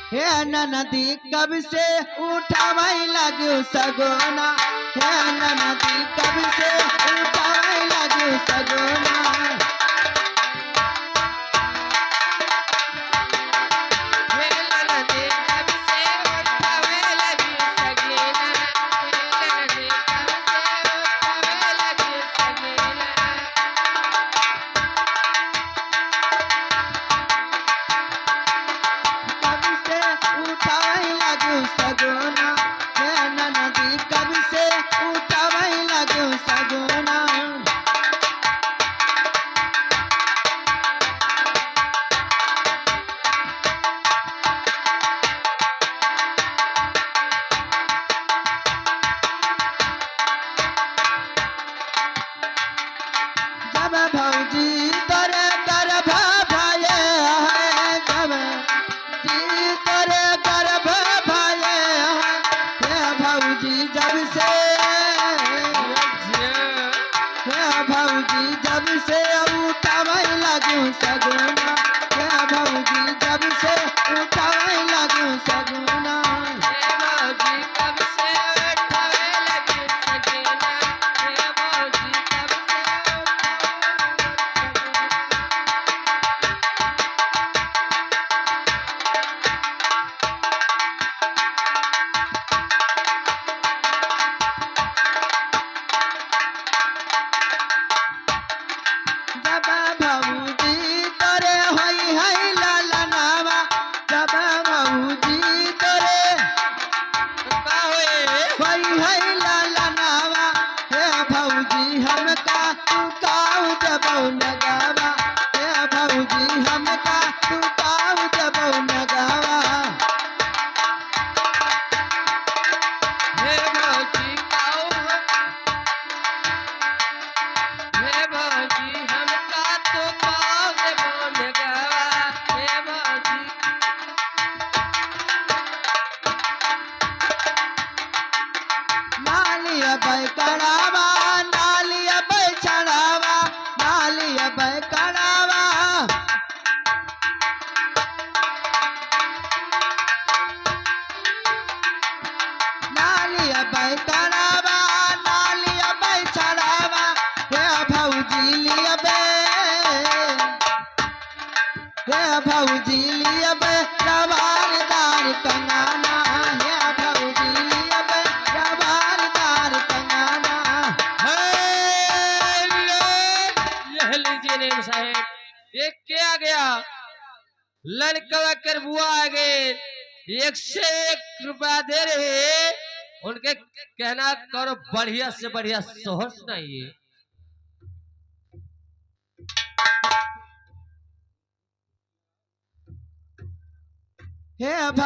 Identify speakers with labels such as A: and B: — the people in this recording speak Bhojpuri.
A: हे ननदी कब से उठावाई लाग्यो सगोना, हे ननदी कब से उठावाई लाग्यो सगोना। सगोना हे ननदी कब से उठावाई लाग्यो सगोना। जब भौजी तोरे गर्भ भये है, जब जी तोरे गर्भ भये है, हे भौजी जब से, हे भौजी जब से उठावाई लाग्यो सगोना, हे भौजी जब से उठावाई लाग्यो सगोना। जब भौजी तोरे होई है लालनावा, जब भौजी तोरे होई है लालनावा, हे भौजी हमका तू काऊ जबौ नगावा, हे भौजी हमका तू काऊ जबौ नगावा। नालिया बैकड़ावा, नालिया बैछड़ावा, नालिया बैकड़ावा, नालिया बैकड़ावा, नालिया बैछड़ावा, हे भौजी लियबे, हे भौजी लियबे रवारदार कंगाना, हे भौजी लियबे रवारदार कंगाना।
B: यह लीजिए नेम साहेब, ये क्या गया लड़का कर बुआ आ गए, 1 से 1 रुपया दे रहे, उनके कहना करो बढ़िया से बढ़िया सोहर सुनाइए।
A: हे